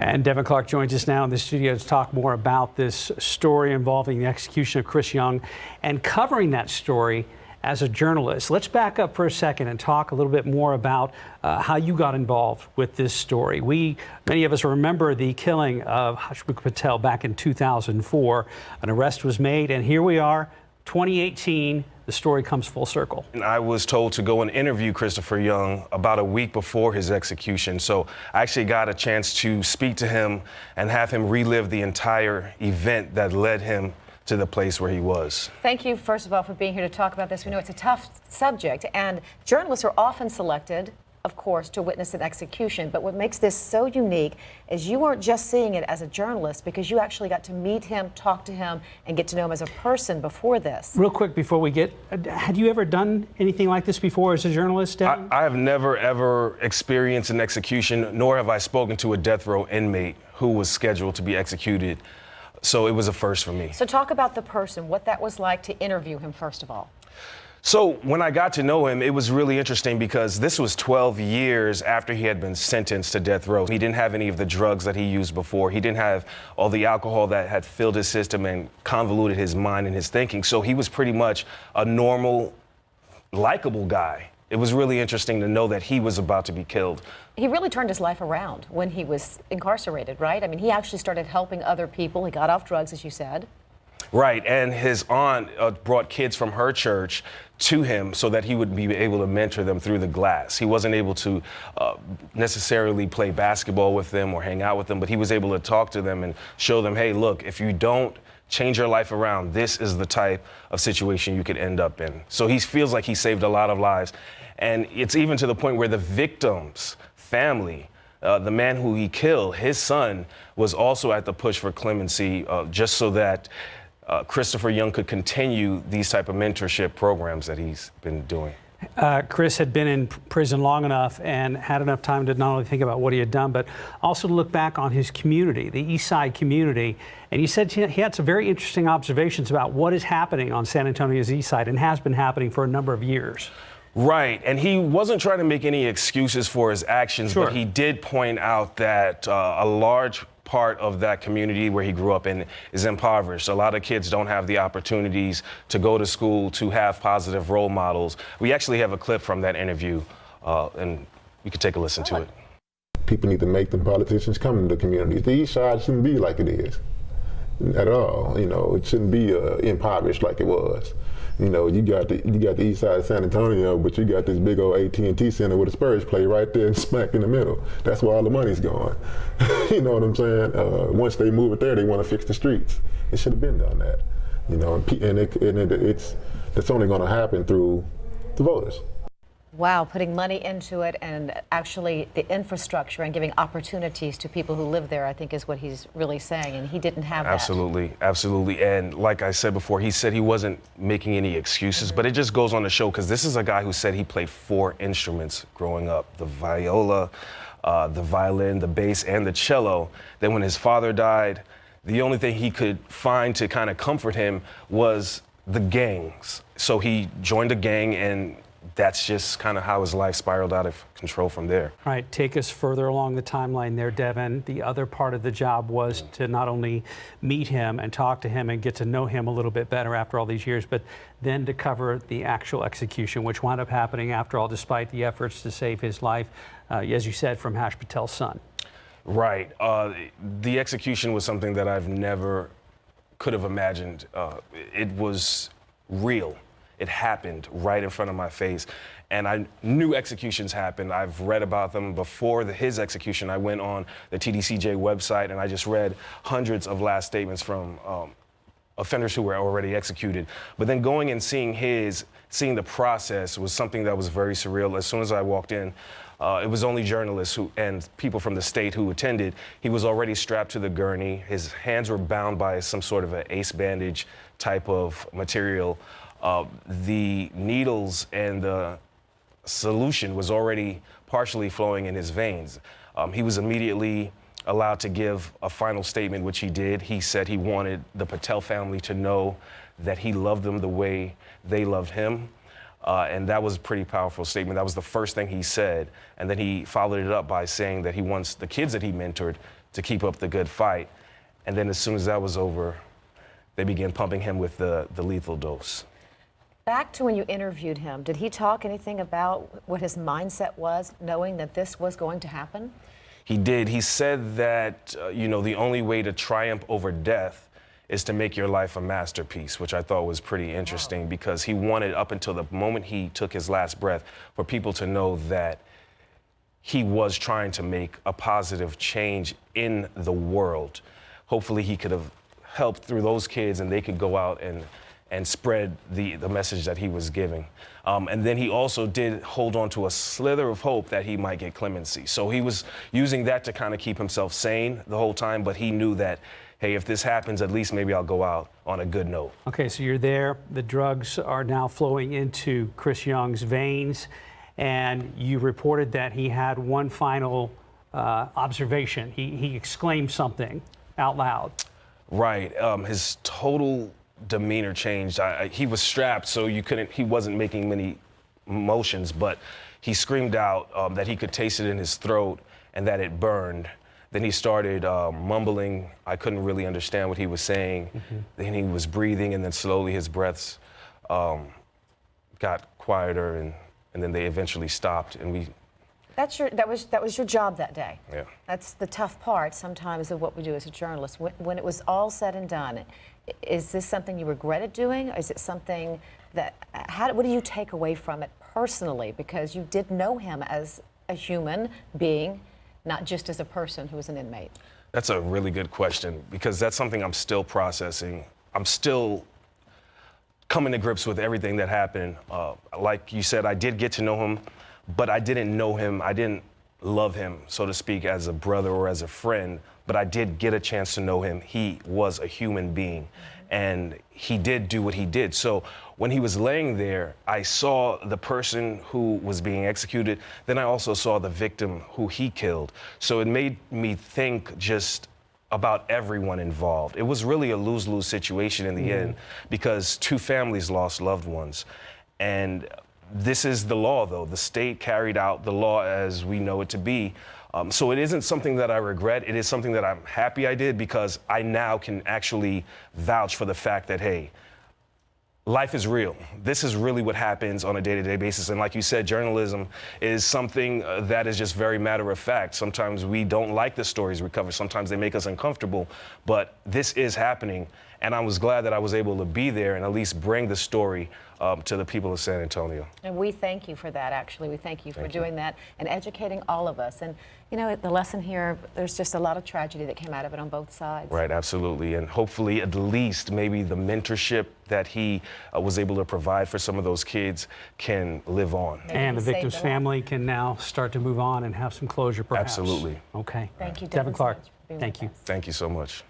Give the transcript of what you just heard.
And Deven Clarke joins us now in the studio to talk more about this story involving the execution of Chris Young and covering that story as a journalist. Let's back up for a second and talk a little bit more about how you got involved with this story. Many of us remember the killing of Hasmukh Patel back in 2004. An arrest was made, and here we are, 2018. The story comes full circle. And I was told to go and interview Christopher Young about a week before his execution. So I actually got a chance to speak to him and have him relive the entire event that led him to the place where he was. Thank you, first of all, for being here to talk about this. We know it's a tough subject, and journalists are often selected, of course, to witness an execution. But what makes this so unique is you weren't just seeing it as a journalist, because you actually got to meet him, talk to him, and get to know him as a person before this. Real quick before we get, had you ever done anything like this before as a journalist, Deven? I have never, ever experienced an execution, nor have I spoken to a death row inmate who was scheduled to be executed. So it was a first for me. So talk about the person, what that was like to interview him, first of all. So when I got to know him, it was really interesting because this was 12 years after he had been sentenced to death row. He didn't have any of the drugs that he used before. He didn't have all the alcohol that had filled his system and convoluted his mind and his thinking. So he was pretty much a normal, likable guy. It was really interesting to know that he was about to be killed. He really turned his life around when he was incarcerated, right? I mean, he actually started helping other people. He got off drugs, as you said. Right, and his aunt brought kids from her church to him so that he would be able to mentor them through the glass. He wasn't able to necessarily play basketball with them or hang out with them, but he was able to talk to them and show them, hey, look, if you don't change your life around, this is the type of situation you could end up in. So he feels like he saved a lot of lives. And it's even to the point where the victim's family, the man who he killed, his son, was also at the push for clemency, just so that Christopher Young could continue these type of mentorship programs that he's been doing. Chris had been in prison long enough and had enough time to not only think about what he had done, but also to look back on his community, the East Side community. And he said he had some very interesting observations about what is happening on San Antonio's East Side and has been happening for a number of years. Right, and he wasn't trying to make any excuses for his actions, Sure. but he did point out that a large part of that community where he grew up in is impoverished. A lot of kids don't have the opportunities to go to school, to have positive role models. We actually have a clip from that interview, and you can take a listen to it. People need to make the politicians come into the communities. The East Side shouldn't be like it is at all. You know, it shouldn't be impoverished like it was. You know, you got the East Side of San Antonio, but you got this big old AT&T Center where the Spurs play right there and smack in the middle. That's where all the money's going. You know what I'm saying? Once they move it there, they want to fix the streets. It should have been done that. You know, it's only going to happen through the voters. Wow, putting money into it and actually the infrastructure and giving opportunities to people who live there, I think is what he's really saying, and he didn't have that. Absolutely, absolutely. And like I said before, he said he wasn't making any excuses, but it just goes on to show, because this is a guy who said he played 4 instruments growing up: the viola, the violin, the bass, and the cello. Then when his father died, the only thing he could find to kind of comfort him was the gangs. So he joined a gang, and that's just kind of how his life spiraled out of control from there. All right, take us further along the timeline there, Deven. The other part of the job was to not only meet him and talk to him and get to know him a little bit better after all these years, but then to cover the actual execution, which wound up happening after all, despite the efforts to save his life, as you said, from Hash Patel's son. Right. The execution was something that I've never could have imagined. It was real. It happened right in front of my face. And I knew executions happened. I've read about them before his execution. I went on the TDCJ website and I just read hundreds of last statements from offenders who were already executed. But then going and seeing the process was something that was very surreal. As soon as I walked in, it was only journalists and people from the state who attended. He was already strapped to the gurney. His hands were bound by some sort of an ace bandage type of material. The needles and the solution was already partially flowing in his veins. He was immediately allowed to give a final statement, which he did. He said he wanted the Patel family to know that he loved them the way they loved him. And that was a pretty powerful statement. That was the first thing he said. And then he followed it up by saying that he wants the kids that he mentored to keep up the good fight. And then as soon as that was over, they began pumping him with the lethal dose. Back to when you interviewed him, did he talk anything about what his mindset was, knowing that this was going to happen? He did. He said that, you know, the only way to triumph over death is to make your life a masterpiece, which I thought was pretty interesting because he wanted, up until the moment he took his last breath, for people to know that he was trying to make a positive change in the world. Hopefully he could have helped through those kids and they could go out and spread the message that he was giving. And then he also did hold on to a slither of hope that he might get clemency. So he was using that to kind of keep himself sane the whole time, but he knew that, hey, if this happens, at least maybe I'll go out on a good note. Okay, so you're there. The drugs are now flowing into Chris Young's veins, and you reported that he had one final observation. He exclaimed something out loud. Right. His total demeanor changed. He was strapped, so he wasn't making many motions, but he screamed out that he could taste it in his throat and that it burned. Then he started mumbling. I couldn't really understand what he was saying. Then he was breathing, and then slowly his breaths got quieter, and then they eventually stopped, and that was your job that day. Yeah. That's the tough part sometimes of what we do as a journalist. When it was all said and done, is this something you regretted doing? Or is it something that, what do you take away from it personally? Because you did know him as a human being, not just as a person who was an inmate. That's a really good question, because that's something I'm still processing. I'm still coming to grips with everything that happened. Like you said, I did get to know him, but I didn't know him. I didn't love him, so to speak, as a brother or as a friend, but I did get a chance to know him. He was a human being, and he did do what he did. So when he was laying there, I saw the person who was being executed. Then I also saw the victim who he killed. So it made me think just about everyone involved. It was really a lose-lose situation in the end, because two families lost loved ones. And this is the law, though. The state carried out the law as we know it to be. So it isn't something that I regret. It is something that I'm happy I did, because I now can actually vouch for the fact that, hey, life is real. This is really what happens on a day-to-day basis. And like you said, journalism is something that is just very matter of fact. Sometimes we don't like the stories we cover. Sometimes they make us uncomfortable. But this is happening. And I was glad that I was able to be there and at least bring the story to the people of San Antonio. And we thank you for that, actually. We thank you for doing that and educating all of us. And, you know, the lesson here, there's just a lot of tragedy that came out of it on both sides. Right, absolutely. And hopefully, at least, maybe the mentorship that he was able to provide for some of those kids can live on. Maybe And the saved victim's their family can now start to move on and have some closure, perhaps. Absolutely. Okay. Thank you, Deven Deven, so Clarke, much for being thank with you. us. Thank you so much.